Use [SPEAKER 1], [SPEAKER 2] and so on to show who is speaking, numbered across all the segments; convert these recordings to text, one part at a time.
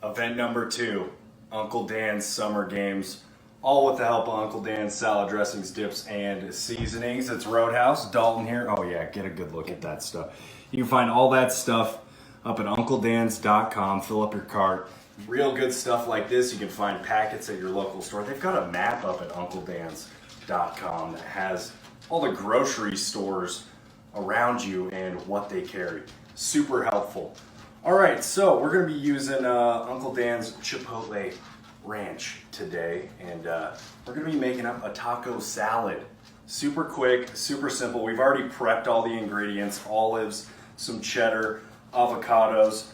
[SPEAKER 1] Event number 2, Uncle Dan's Summer Games, all with the help of Uncle Dan's salad dressings, dips, and seasonings. It's Roadhouse, Dalton here. Oh yeah, get a good look at that stuff. You can find all that stuff up at uncledans.com. Fill up your cart. Real good stuff like this, you can find packets at your local store. They've got a map up at uncledans.com that has all the grocery stores around you and what they carry. Super helpful. All right, so we're going to be using Uncle Dan's Chipotle Ranch today, and we're going to be making up a taco salad. Super quick, super simple. We've already prepped all the ingredients: olives, some cheddar, avocados.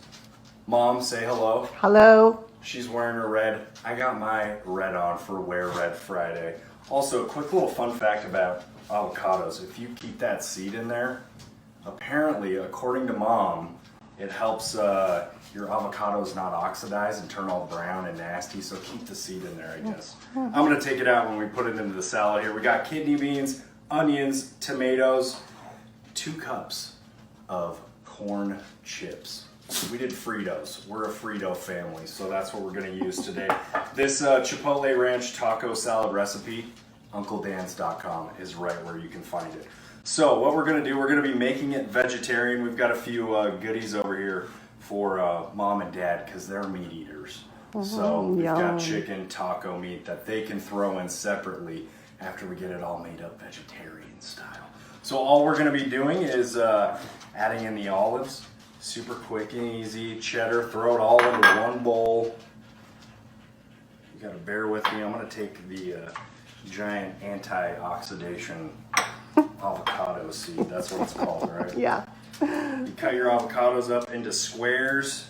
[SPEAKER 1] Mom, say hello.
[SPEAKER 2] Hello.
[SPEAKER 1] She's wearing her red. I got my red on for Wear Red Friday. Also, a quick little fun fact about avocados. If you keep that seed in there, apparently, according to Mom, it helps your avocados not oxidize and turn all brown and nasty, so keep the seed in there, I guess. I'm gonna take it out when we put it into the salad here. We got kidney beans, onions, tomatoes, 2 cups of corn chips. We did Fritos. We're a Frito family, so that's what we're gonna use today. This Chipotle Ranch taco salad recipe, uncledans.com, is right where you can find it. So what we're going to do, we're going to be making it vegetarian. We've got a few goodies over here for Mom and Dad because they're meat eaters. So we've got chicken, taco meat that they can throw in separately after we get it all made up vegetarian style. So all we're going to be doing is adding in the olives. Super quick and easy. Cheddar, throw it all into one bowl. You got to bear with me. I'm going to take the giant anti-oxidation avocado seed, that's what it's called, right?
[SPEAKER 2] Yeah.
[SPEAKER 1] You cut your avocados up into squares,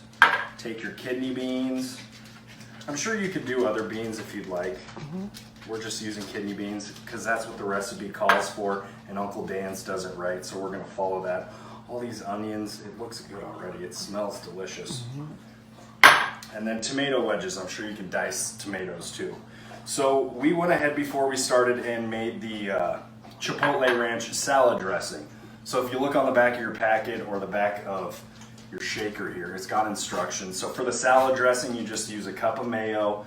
[SPEAKER 1] take your kidney beans. I'm sure you could do other beans if you'd like. We're just using kidney beans because that's what the recipe calls for, and Uncle Dan's does it right, so we're gonna follow that. All these onions, it looks good already, it smells delicious. And then tomato wedges, I'm sure you can dice tomatoes too. So we went ahead before we started and made the Chipotle Ranch salad dressing. So if you look on the back of your packet or the back of your shaker here, it's got instructions. So for the salad dressing, you just use a cup of mayo,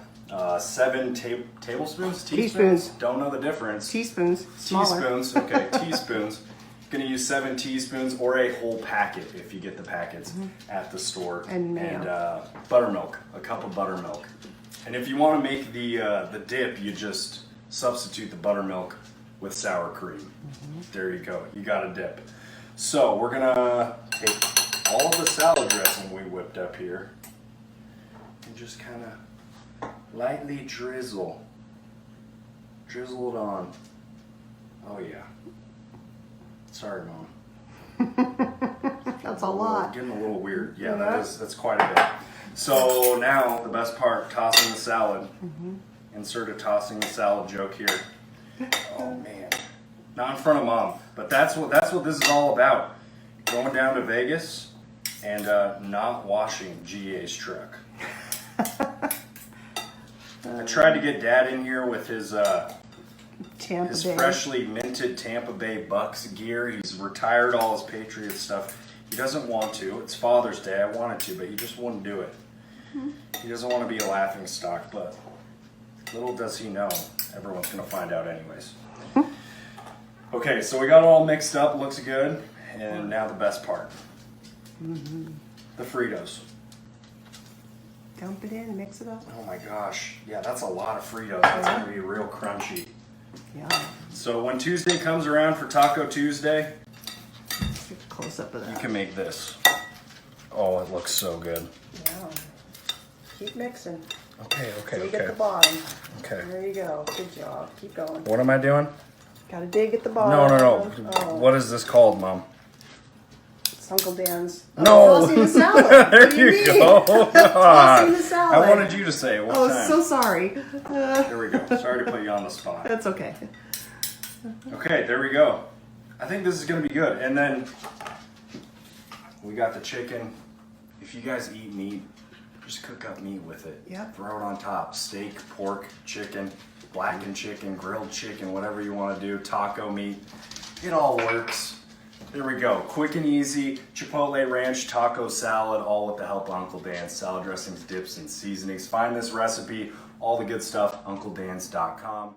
[SPEAKER 1] 7 tablespoons?
[SPEAKER 2] Teaspoons.
[SPEAKER 1] Don't know the difference.
[SPEAKER 2] Teaspoons. Smaller.
[SPEAKER 1] Teaspoons, okay, teaspoons. Gonna use 7 teaspoons or a whole packet if you get the packets at the store.
[SPEAKER 2] And mayo.
[SPEAKER 1] And buttermilk, a cup of buttermilk. And if you wanna make the dip, you just substitute the buttermilk with sour cream. There you go. You got a dip. So we're gonna take all of the salad dressing we whipped up here and just kind of lightly drizzle it on. Oh yeah. Sorry, Mom.
[SPEAKER 2] That's a lot.
[SPEAKER 1] Getting a little weird. Yeah, that's quite a bit. So now the best part: tossing the salad. Insert a tossing the salad joke here. Oh man, not in front of Mom, but that's what this is all about. Going down to Vegas and not washing GA's truck. I tried to get Dad in here with his freshly minted Tampa Bay Bucks gear. He's retired all his Patriots stuff. He doesn't want to. It's Father's Day. I wanted to, but he just wouldn't do it. He doesn't want to be a laughing stock, but little does he know, everyone's going to find out anyways. Okay, so we got it all mixed up, looks good, and now the best part. The Fritos.
[SPEAKER 2] Dump it in, mix it up.
[SPEAKER 1] Oh my gosh, yeah, that's a lot of Fritos. That's going to be real crunchy.
[SPEAKER 2] Yeah.
[SPEAKER 1] So when Tuesday comes around for Taco Tuesday,
[SPEAKER 2] Let's get a close up of that.
[SPEAKER 1] you can make this. Oh, it looks so good.
[SPEAKER 2] Yeah. Keep mixing.
[SPEAKER 1] Okay.
[SPEAKER 2] Dig at the bottom.
[SPEAKER 1] Okay.
[SPEAKER 2] There you go. Good job. Keep going.
[SPEAKER 1] What am I doing?
[SPEAKER 2] Gotta dig at the bottom.
[SPEAKER 1] No.
[SPEAKER 2] Oh.
[SPEAKER 1] What is this called, Mom?
[SPEAKER 2] It's Uncle Dan's.
[SPEAKER 1] No.
[SPEAKER 2] Tossing the salad.
[SPEAKER 1] There
[SPEAKER 2] What do you
[SPEAKER 1] you
[SPEAKER 2] mean?
[SPEAKER 1] go.
[SPEAKER 2] Tossing the salad.
[SPEAKER 1] I wanted you to say it one
[SPEAKER 2] Oh,
[SPEAKER 1] time.
[SPEAKER 2] so sorry.
[SPEAKER 1] There we go. Sorry to put you on the spot.
[SPEAKER 2] That's okay.
[SPEAKER 1] Okay, there we go. I think this is going to be good. And then we got the chicken. If you guys eat meat, just cook up meat with it.
[SPEAKER 2] Yep.
[SPEAKER 1] Throw it on top. Steak, pork, chicken, blackened chicken, grilled chicken, whatever you want to do. Taco meat. It all works. There we go. Quick and easy Chipotle Ranch Taco Salad, all with the help of Uncle Dan's. Salad dressings, dips, and seasonings. Find this recipe, all the good stuff, UncleDans.com.